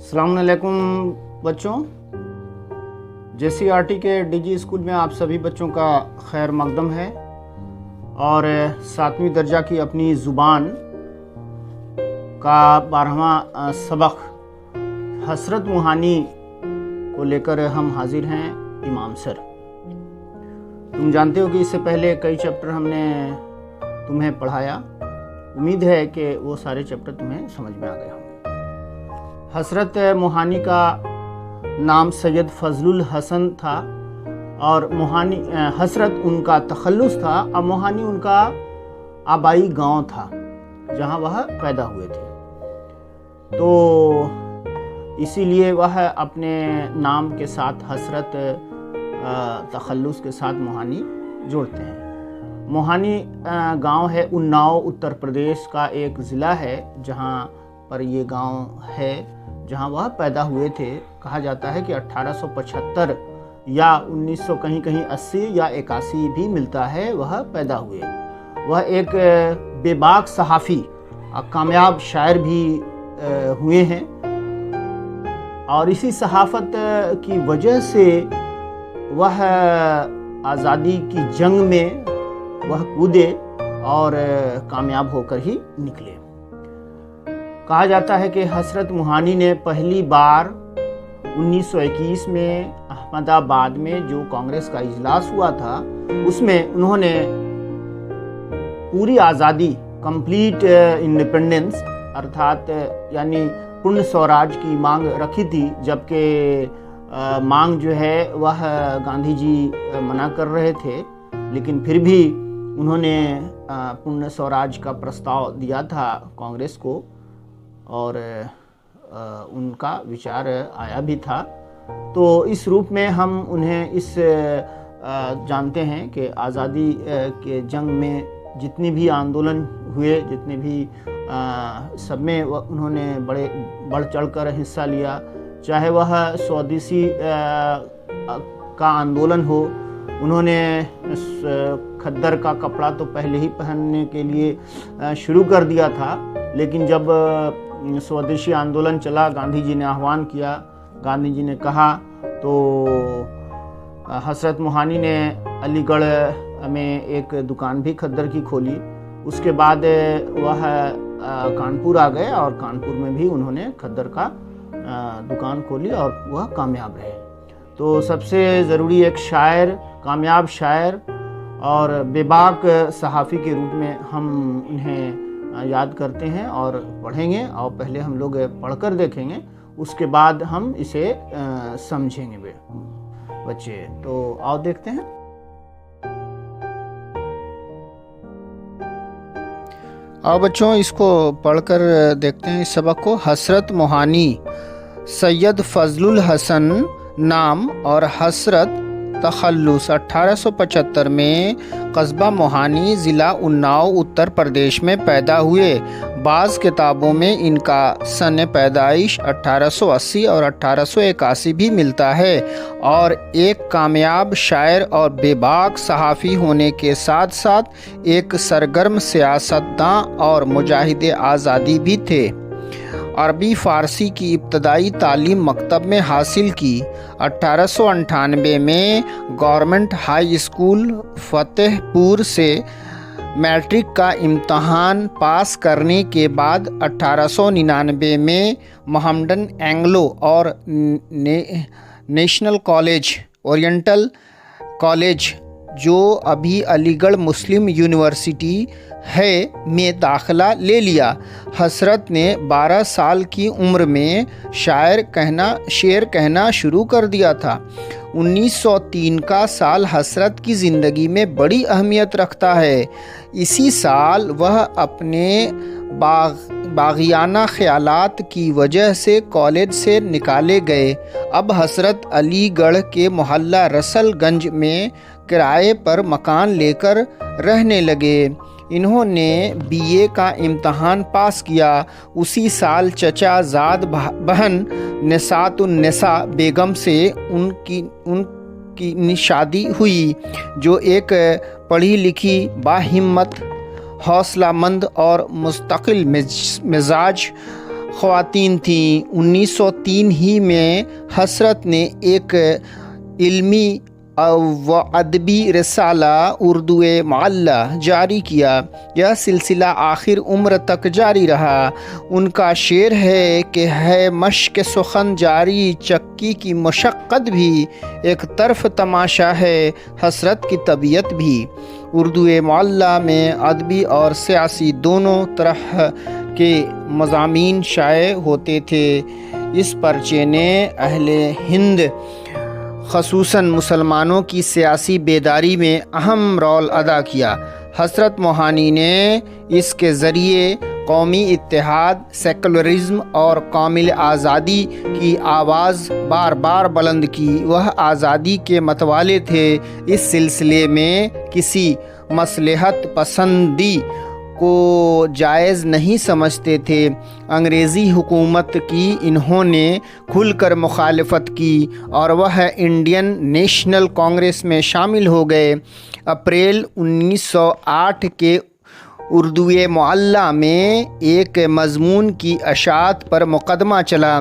अस्सलाम वालेकुम बच्चों। JCRT के DG स्कूल में आप सभी बच्चों का खैर मकदम है और 7वीं दर्जा की अपनी ज़ुबान का 12वां सबक हसरत मुहानी को लेकर हम हाजिर हैं इमाम सर। तुम जानते हो कि इससे पहले कई चैप्टर हमने तुम्हें पढ़ाया। उम्मीद है कि वो सारे चैप्टर तुम्हें समझ में आ गए होंगे। हसरत मुहानी का नाम सैयद फजलुल हसन था और मुहानी हसरत उनका तखल्लुस था और मुहानी उनका आबाई गांव था जहां वह पैदा हुए थे। तो इसीलिए वह अपने नाम के साथ हसरत तखल्लुस के साथ मुहानी जोड़ते हैं। मुहानी गांव है उन्नाव उत्तर प्रदेश का एक ज़िला है जहां पर ये गांव है जहां वह पैदा हुए थे। कहा जाता है कि 1875 या 1900 कहीं कहीं 80 या 81 भी मिलता है वह पैदा हुए। वह एक बेबाक सहाफ़ी कामयाब शायर भी हुए हैं और इसी सहाफ़त की वजह से वह आज़ादी की जंग में वह कूदे और कामयाब होकर ही निकले। कहा जाता है कि हसरत मुहानी ने पहली बार 1921 में अहमदाबाद में जो कांग्रेस का इजलास हुआ था उसमें उन्होंने पूरी आज़ादी कंप्लीट इंडिपेंडेंस अर्थात यानी पूर्ण स्वराज की मांग रखी थी, जबकि मांग जो है वह गांधी जी मना कर रहे थे, लेकिन फिर भी उन्होंने पूर्ण स्वराज का प्रस्ताव दिया था कांग्रेस को और उनका विचार आया भी था। तो इस रूप में हम उन्हें इस जानते हैं कि आज़ादी के जंग में जितनी भी आंदोलन हुए, जितने भी सब में उन्होंने बड़े बढ़ चढ़कर हिस्सा लिया, चाहे वह स्वदेशी का आंदोलन हो। उन्होंने खद्दर का कपड़ा तो पहले ही पहनने के लिए शुरू कर दिया था, लेकिन जब स्वदेशी आंदोलन चला, गांधी जी ने आह्वान किया, गांधी जी ने कहा, तो हसरत मुहानी ने अलीगढ़ में एक दुकान भी खद्दर की खोली। उसके बाद वह कानपुर आ गए और कानपुर में भी उन्होंने खद्दर का दुकान खोली और वह कामयाब रहे। तो सबसे ज़रूरी एक शायर, कामयाब शायर और बेबाक सहाफ़ी के रूप में हम उन्हें याद करते हैं और पढ़ेंगे। और पहले हम लोग पढ़कर देखेंगे, उसके बाद हम इसे समझेंगे बच्चे। तो आओ देखते हैं। आओ बच्चों इसको पढ़कर देखते हैं इस सबक को। हसरत मुहानी, सैयद फजलुल हसन नाम और हसरत तखल्लुस 1875 में कस्बा मुहानी ज़िला उन्नाव उत्तर प्रदेश में पैदा हुए। बाज़ किताबों में इनका सन पैदाइश 1880 और 1881 भी मिलता है और एक कामयाब शायर और बेबाक सहाफ़ी होने के साथ साथ एक सरगर्म सियासतदां और मुजाहिद आज़ादी भी थे। अरबी फ़ारसी की इब्तदाई तालीम मकतब में हासिल की। 1898 में गवर्नमेंट हाई स्कूल फ़तेहपुर से मैट्रिक का इम्तहान पास करने के बाद 1899 में मोहम्मडन एंग्लो और नेशनल कॉलेज, ओरिएंटल कॉलेज जो अभी अलीगढ़ मुस्लिम यूनिवर्सिटी है में दाखिला ले लिया। हसरत ने 12 साल की उम्र में शेर कहना शुरू कर दिया था। 1903 का साल हसरत की ज़िंदगी में बड़ी अहमियत रखता है। इसी साल वह अपने बाग़ियाना ख़यालात की वजह से कॉलेज से निकाले गए। अब हसरत अलीगढ़ के मोहल्ला रसलगंज में किराए पर मकान लेकर रहने लगे। इन्होंने BA का इम्तहान पास किया। उसी साल चचा ज़ाद बहन निसातुन्निसा बेगम से उनकी शादी हुई, जो एक पढ़ी लिखी, बाहिम्मत, हौसलामंद और मुस्तकिल मिजाज خواتین تھیں۔ 1903 ہی میں حسرت نے ایک علمی و ادبی رسالہ اردو معلّہ جاری کیا۔ یہ سلسلہ آخر عمر تک جاری رہا۔ ان کا شعر ہے کہ ہے مشق سخن جاری چکی کی مشقت بھی، ایک طرف تماشا ہے حسرت کی طبیعت بھی۔ اردو معلّہ میں ادبی اور سیاسی دونوں طرح کے مضامین شائع ہوتے تھے۔ اس پرچے نے اہل ہند خصوصاً مسلمانوں کی سیاسی بیداری میں اہم رول ادا کیا۔ حضرت موہانی نے اس کے ذریعے قومی اتحاد، سیکولرزم اور کامل آزادی کی آواز بار بار بلند کی۔ وہ آزادی کے متوالے تھے، اس سلسلے میں کسی مصلحت پسندی کو جائز نہیں سمجھتے تھے۔ انگریزی حکومت کی انہوں نے کھل کر مخالفت کی اور وہ انڈین نیشنل کانگریس میں شامل ہو گئے۔ اپریل 1908 کے اردو معلّہ میں ایک مضمون کی اشاعت پر مقدمہ چلا۔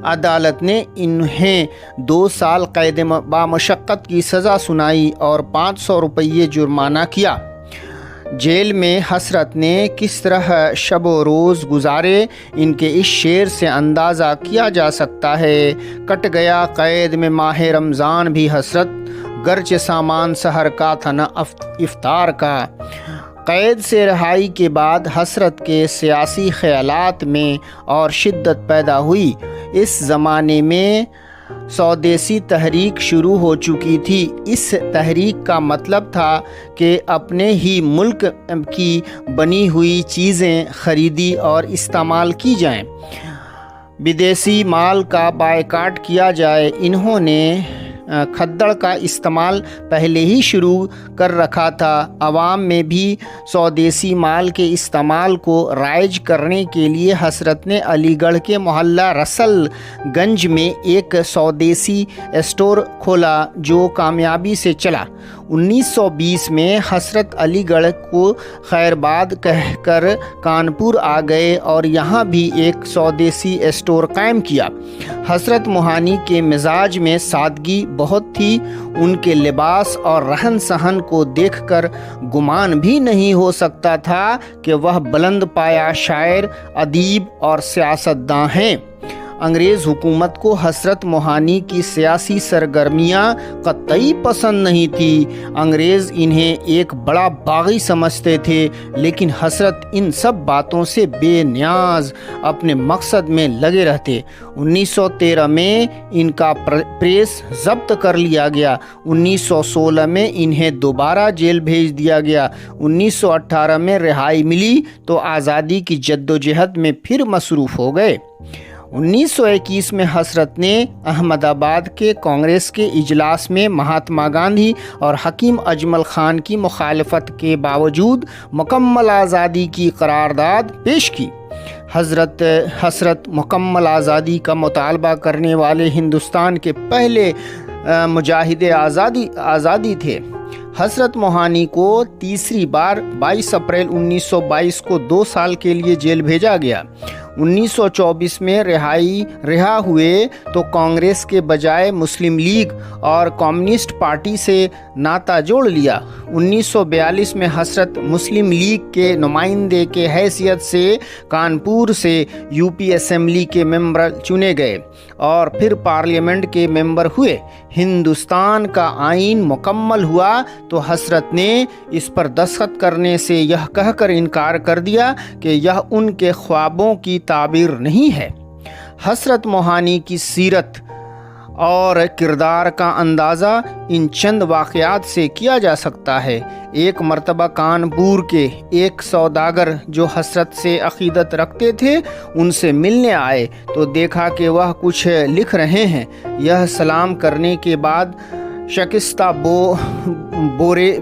عدالت نے انہیں 2 سال قید بامشقت کی سزا سنائی اور 500 روپے جرمانہ کیا۔ جیل میں حسرت نے کس طرح شب و روز گزارے، ان کے اس شعر سے اندازہ کیا جا سکتا ہے۔ کٹ گیا قید میں ماہ رمضان بھی حسرت، گرچہ سامان سحر کا تھا نہ افطار کا۔ قید سے رہائی کے بعد حسرت کے سیاسی خیالات میں اور شدت پیدا ہوئی۔ اس زمانے میں سودیسی تحریک شروع ہو چکی تھی۔ اس تحریک کا مطلب تھا کہ اپنے ہی ملک کی بنی ہوئی چیزیں خریدی اور استعمال کی جائیں، بدیسی مال کا بائیکاٹ کیا جائے۔ انہوں نے کھدڑ کا استعمال پہلے ہی شروع کر رکھا تھا۔ عوام میں بھی سودیسی مال کے استعمال کو رائج کرنے کے لیے حسرت نے علی گڑھ کے محلہ رسل گنج میں ایک سودیسی اسٹور کھولا جو کامیابی سے چلا۔ 1920 میں حسرت علی گڑھ کو خیرباد کہہ کر کانپور آ گئے اور یہاں بھی ایک سودیسی اسٹور قائم کیا۔ حضرت موہانی کے مزاج میں سادگی بہت تھی۔ ان کے لباس اور رہن سہن کو دیکھ کر گمان بھی نہیں ہو سکتا تھا کہ وہ بلند پایہ شاعر، ادیب اور سیاستداں ہیں۔ انگریز حکومت کو حضرت موہانی کی سیاسی سرگرمیاں قطعی پسند نہیں تھی۔ انگریز انہیں ایک بڑا باغی سمجھتے تھے، لیکن حضرت ان سب باتوں سے بے نیاز اپنے مقصد میں لگے رہتے۔ 1913 میں ان کا پریس ضبط کر لیا گیا۔ 1916 میں انہیں دوبارہ جیل بھیج دیا گیا۔ 1918 میں رہائی ملی تو آزادی کی جدوجہد میں پھر مصروف ہو گئے۔ 1921 میں حسرت نے احمد آباد کے کانگریس کے اجلاس میں مہاتما گاندھی اور حکیم اجمل خان کی مخالفت کے باوجود مکمل آزادی کی قرارداد پیش کی۔ حسرت مکمل آزادی کا مطالبہ کرنے والے ہندوستان کے پہلے مجاہد آزادی تھے۔ حضرت موہانی کو تیسری بار 22 اپریل 1922 کو 2 سال کے لیے جیل بھیجا گیا۔ 1924 میں رہا ہوئے تو کانگریس کے بجائے مسلم لیگ اور کمیونسٹ پارٹی سے ناطہ جوڑ لیا۔ 1942 میں حسرت مسلم لیگ کے نمائندے کے حیثیت سے کانپور سے یو پی اسمبلی کے ممبر چنے گئے اور پھر پارلیمنٹ کے ممبر ہوئے۔ ہندوستان کا آئین مکمل ہوا تو حسرت نے اس پر دستخط کرنے سے یہ کہہ کر انکار کر دیا کہ یہ ان کے خوابوں کی تعبیر نہیں ہے۔ حضرت موہانی کی سیرت اور کردار کا اندازہ ان چند واقعات سے کیا جا سکتا ہے۔ ایک مرتبہ کانپور کے ایک سوداگر جو حضرت سے عقیدت رکھتے تھے ان سے ملنے آئے تو دیکھا کہ وہ کچھ لکھ رہے ہیں۔ یہ سلام کرنے کے بعد شکستہ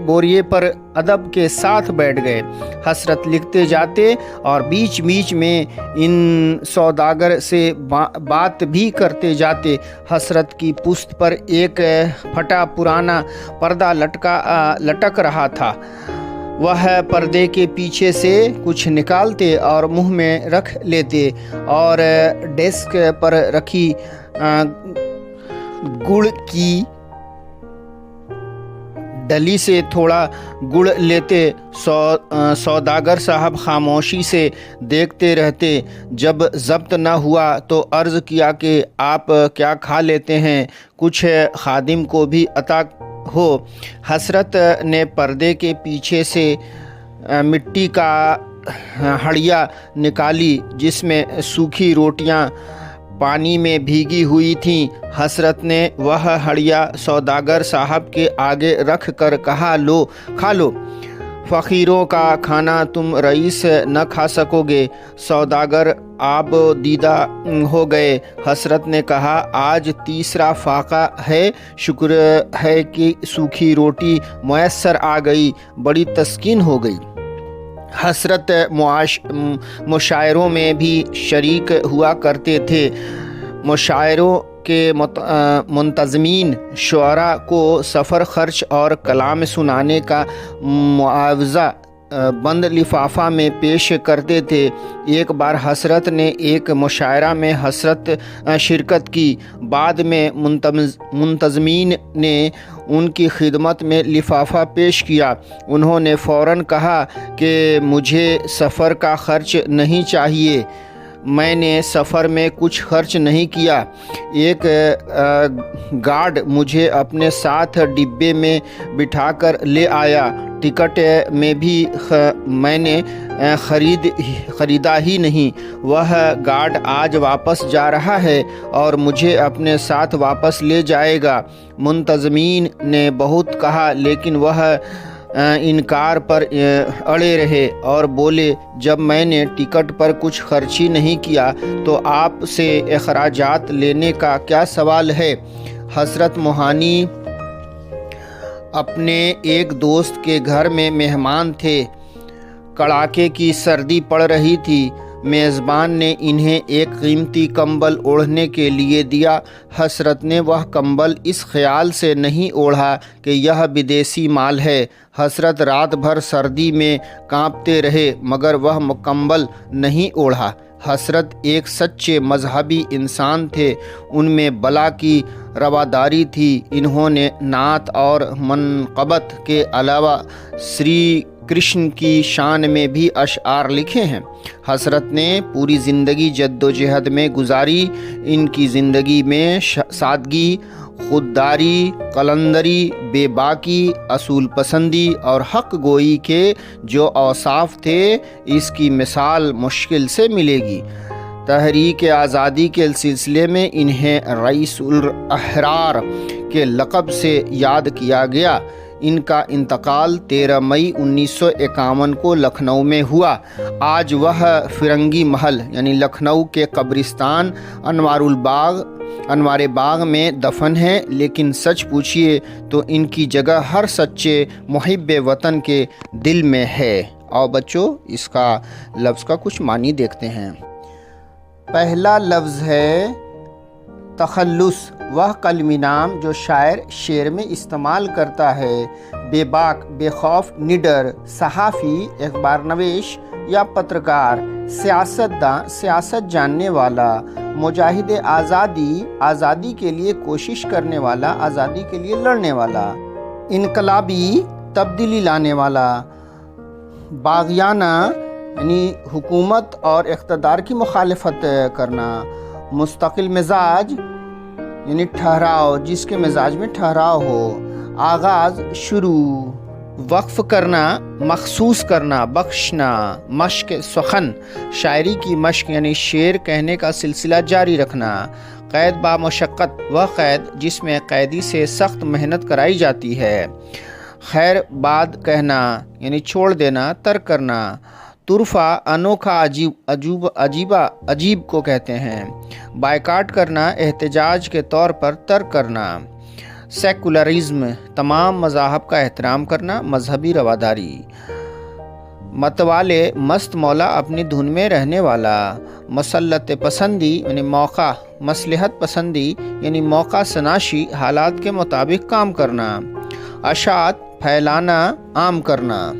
بوریے پر ادب کے ساتھ بیٹھ گئے۔ حسرت لکھتے جاتے اور بیچ بیچ میں ان سوداگر سے بات بھی کرتے جاتے۔ حسرت کی پشت پر ایک پھٹا پرانا پردہ لٹک رہا تھا۔ वह पर्दे के पीछे से कुछ निकालते और मुंह में रख लेते और डेस्क पर रखी गुड़ की डली से थोड़ा गुड़ लेते। सौदागर साहब खामोशी से देखते रहते। जब ज़ब्त न हुआ तो अर्ज़ किया कि आप क्या खा लेते हैं, कुछ खादिम को भी अता हो। हसरत ने पर्दे के पीछे से मिट्टी का हड़िया निकाली जिसमें सूखी रोटियां पानी में भीगी हुई थीं। हसरत ने वह हड़िया सौदागर साहब के आगे रख कर कहा, लो खा लो, फ़कीरों का खाना तुम रईस न खा सकोगे। सौदागर आप दीदा हो गए। हसरत ने कहा, आज तीसरा फाका है, शुक्र है कि सूखी रोटी मुयस्सर आ गई, बड़ी तस्कीन हो गई। हसरत मुशायरों में भी शरीक हुआ करते थे। मुशायरों के मुंतज़मीन शुअरा को सफ़र खर्च और कलाम सुनाने का मुआवज़ा बंद लिफाफा में पेश करते थे। एक बार हसरत ने एक मुशायरा में शिरकत की। बाद में मुंतज़मीन ने उनकी खिदमत में लिफाफा पेश किया। उन्होंने फ़ौरन कहा कि मुझे सफ़र का खर्च नहीं चाहिए, मैंने सफ़र में कुछ खर्च नहीं किया। एक गार्ड मुझे अपने साथ डिब्बे में बिठाकर ले आया। टिकट में भी मैंने ख़रीदा ही नहीं। वह गार्ड आज वापस जा रहा है और मुझे अपने साथ वापस ले जाएगा। मुंतज़मीन ने बहुत कहा लेकिन वह इनकार पर अड़े रहे और बोले, जब मैंने टिकट पर कुछ खर्ची नहीं किया तो आपसे अखराजात लेने का क्या सवाल है। हज़रत मोहानी अपने एक दोस्त के घर में मेहमान थे। कड़ाके की सर्दी पड़ रही थी। मेज़बान ने इन्हें एक कीमती कंबल ओढ़ने के लिए दिया। हसरत ने वह कंबल इस ख्याल से नहीं ओढ़ा कि यह विदेशी माल है। हसरत रात भर सर्दी में कांपते रहे मगर वह कंबल नहीं ओढ़ा। हसरत एक सच्चे मजहबी इंसान थे, उनमें बला की रवादारी थी। इन्होंने नात और मनक़बत के अलावा श्री कृष्ण की शान में भी अशआर लिखे हैं। हसरत ने पूरी ज़िंदगी जद्दोजहद में गुजारी। इनकी ज़िंदगी में सादगी, खुददारी, कलंदरी, बेबाकी, असूल पसंदी और हक़ गोई के जो औसाफ थे, इसकी मिसाल मुश्किल से मिलेगी। तहरीक आज़ादी के सिलसिले में इन्हें रईसुल अहरार के लक़ब से याद किया गया। इनका इंतकाल 13 मई 1951 को लखनऊ में हुआ। आज वह फिरंगी महल यानी लखनऊ के कब्रिस्तान अनवारे बाग में दफन है। लेकिन सच पूछिए तो इनकी जगह हर सच्चे मुहिब्बे वतन के दिल में है। और बच्चों, इसका लफ्ज़ का कुछ मानी देखते हैं। पहला लफ्ज़ है तखल्लुस। वह कलमी नाम जो शायर शेर में इस्तेमाल करता है। बेबाक, बेखौफ, निडर, सहाफ़ी, अखबार नवेश या पत्रकार, सियासतदान, सियासत जानने वाला, मुजाहिद आज़ादी, आज़ादी के लिए कोशिश करने वाला, आज़ादी के लिए लड़ने वाला, इनकलाबी, तब्दीली लाने वाला, बाग़ियाना यानी हुकूमत और इक़्तिदार की मुखालफत करना, मुस्तकिल मिजाज यानी ठहराव, जिसके मिजाज में ठहराव हो, आगाज़, शुरू, वक्फ करना, मखसूस करना, बख्शना, मश्क सुखन, शायरी की मश्क यानी शेर कहने का सिलसिला जारी रखना, क़ैद बा मुशक्क़त, वह क़ैद जिसमें कैदी से सख्त मेहनत कराई जाती है, खैर बाद कहना यानी छोड़ देना, तर्क करना, तुरफा, अनोखा, अजीब को कहते हैं, बायकाट करना, एहतजाज के तौर पर तर्क करना, सेकुलरिज्म, तमाम मज़ाहब का एहतराम करना, मजहबी रवादारी, मतवाले, मस्त मौला, अपनी धुन में रहने वाला, मसल्लत पसंदी यानी मौका, मसलहत पसंदी यानी मौका सनाशी, हालात के मुताबिक काम करना, अशात, फैलाना, आम करना।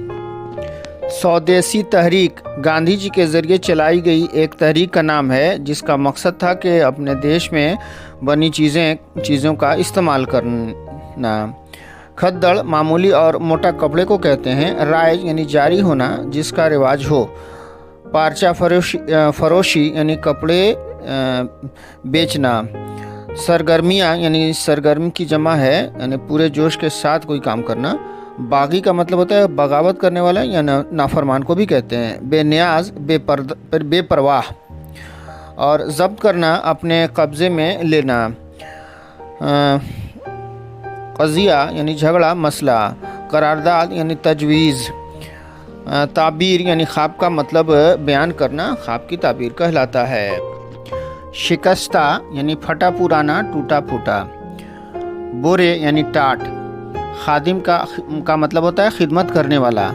स्वदेशी तहरीक गांधी जी के ज़रिए चलाई गई एक तहरीक का नाम है जिसका मकसद था कि अपने देश में बनी चीज़ों का इस्तेमाल करना। खद्दड़ मामूली और मोटा कपड़े को कहते हैं। राइज यानी जारी होना, जिसका रिवाज हो। पार्चा फरोशी यानी कपड़े बेचना। सरगर्मियाँ यानी सरगर्मी की जमा है, यानी पूरे जोश के साथ कोई काम करना। बागी का मतलब होता है बगावत करने वाला या नाफरमान को भी कहते हैं। बेनियाज बेपरवाह। और ज़ब्त करना, अपने कब्ज़े में लेना। क़ज़िया यानी झगड़ा मसला। करारदाद यानी तजवीज़। ताबीर यानी ख्वाब का मतलब बयान करना, ख्वाब की ताबीर कहलाता है। शिकस्ता यानी फटा पुराना, टूटा फूटा। बोरे यानी टाट। खादिम का मतलब होता है खिदमत करने वाला।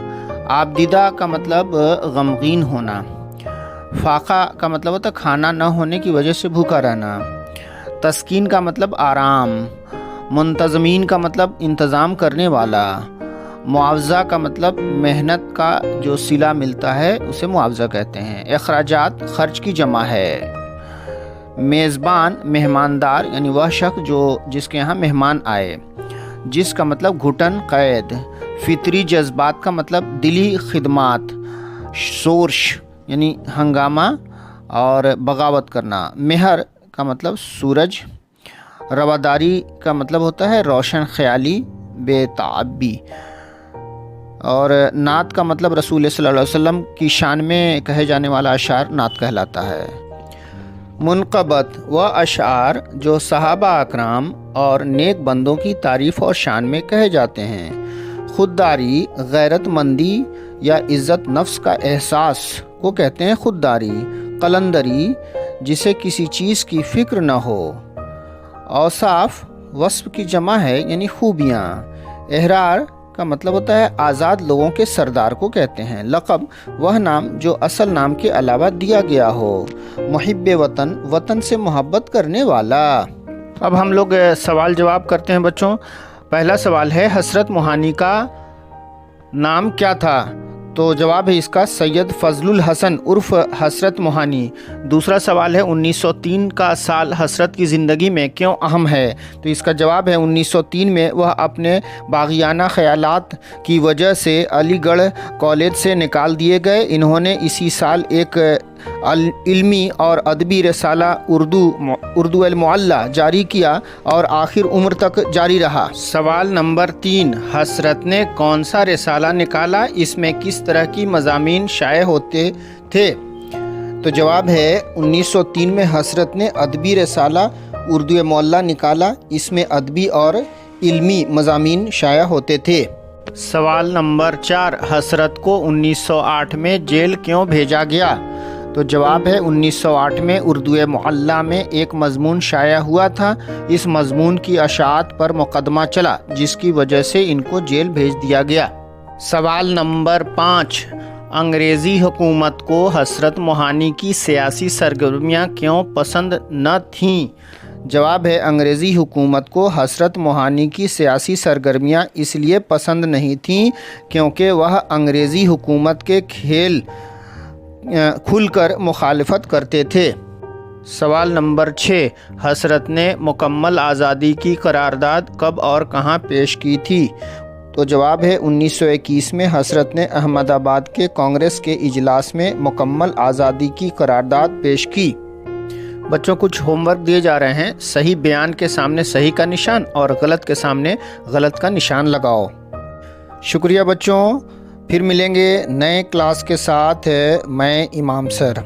आबदीदा का मतलब गमगीन होना। फाका का मतलब होता है खाना न होने की वजह से भूखा रहना। तस्कीन का मतलब आराम। मुंतज़मीन का मतलब इंतज़ाम करने वाला। मुआवज़ा का मतलब मेहनत का जो सिला मिलता है उसे मुआवज़ा कहते हैं। अखराजात खर्च की जमा है। मेज़बान मेहमानदार यानी वह शख्स जिसके यहाँ मेहमान आए। जिसका मतलब घुटन कैद। फितरी जज्बात का मतलब दिली खिदमात। शोरश यानी हंगामा और बगावत करना। मेहर का मतलब सूरज। रवादारी का मतलब होता है रोशन ख्याली, बेताबी। और नात का मतलब रसूल सल्लल्लाहु अलैहि वसल्लम की शान में कहे जाने वाला अशार नात कहलाता है। मुनक़बत वह अशार जो सहाबा अकराम और नेक बंदों की तारीफ़ और शान में कहे जाते हैं। खुददारी गैरतमंदी या इज़्ज़त नफ्स का एहसास को कहते हैं खुददारी। कलंदरी जिसे किसी चीज़ की फ़िक्र न हो। औसाफ वस्फ़ की जमा है यानी खूबियाँ। एहरार का मतलब होता है आज़ाद लोगों के सरदार को कहते हैं। लक़ब वह नाम जो असल नाम के अलावा दिया गया हो। मुहिब्बे वतन वतन से मोहब्बत करने वाला। अब हम लोग सवाल जवाब करते हैं बच्चों। पहला सवाल है हसरत मोहानी का नाम क्या था? तो जवाब है इसका सैयद फजलुल हसन उर्फ हसरत मोहानी। दूसरा सवाल है 1903 का साल हसरत की ज़िंदगी में क्यों अहम है? तो इसका जवाब है 1903 में वह अपने बाग़ियाना ख़यालात की वजह से अलीगढ़ कॉलेज से निकाल दिए गए। इन्होंने इसी साल एक इल्मी और अदबी रसाला उर्दू अल मुअल्ला जारी किया और आखिर उम्र तक जारी रहा। सवाल नंबर 3, हसरत ने कौन सा रसाला निकाला? इसमें किस तरह की मज़ामीन शाये होते थे? तो जवाब है 1903 में हसरत ने अदबी रसाला उर्दू मुअल्ला निकाला। इसमें अदबी और इल्मी मज़ामीन शाया होते थे। सवाल नंबर 4, हसरत को 1908 में जेल क्यों भेजा गया? तो जवाब है 1908 में उर्दू मुअल्ला में एक मज़मून शाया हुआ था। इस मज़मून की अशात पर मुकदमा चला जिसकी वजह से इनको जेल भेज दिया गया। सवाल नंबर 5, अंग्रेज़ी हुकूमत को हसरत मोहानी की सियासी सरगर्मियाँ क्यों पसंद न थीं? जवाब है अंग्रेज़ी हुकूमत को हसरत मोहानी की सियासी सरगर्मियाँ इसलिए पसंद नहीं थीं क्योंकि वह अंग्रेज़ी हुकूमत के खेल खुलकर मुखालफत करते थे। सवाल नंबर 6, हसरत ने मुकम्मल आज़ादी की करारदाद कब और कहाँ पेश की थी? तो जवाब है 1921 में हसरत ने अहमदाबाद के कांग्रेस के इजलास में मुकम्मल आज़ादी की करारदाद पेश की। बच्चों कुछ होमवर्क दिए जा रहे हैं। सही बयान के सामने सही का निशान और गलत के सामने गलत का निशान लगाओ। शुक्रिया बच्चों, फिर मिलेंगे नए क्लास के साथ। मैं इमाम सर।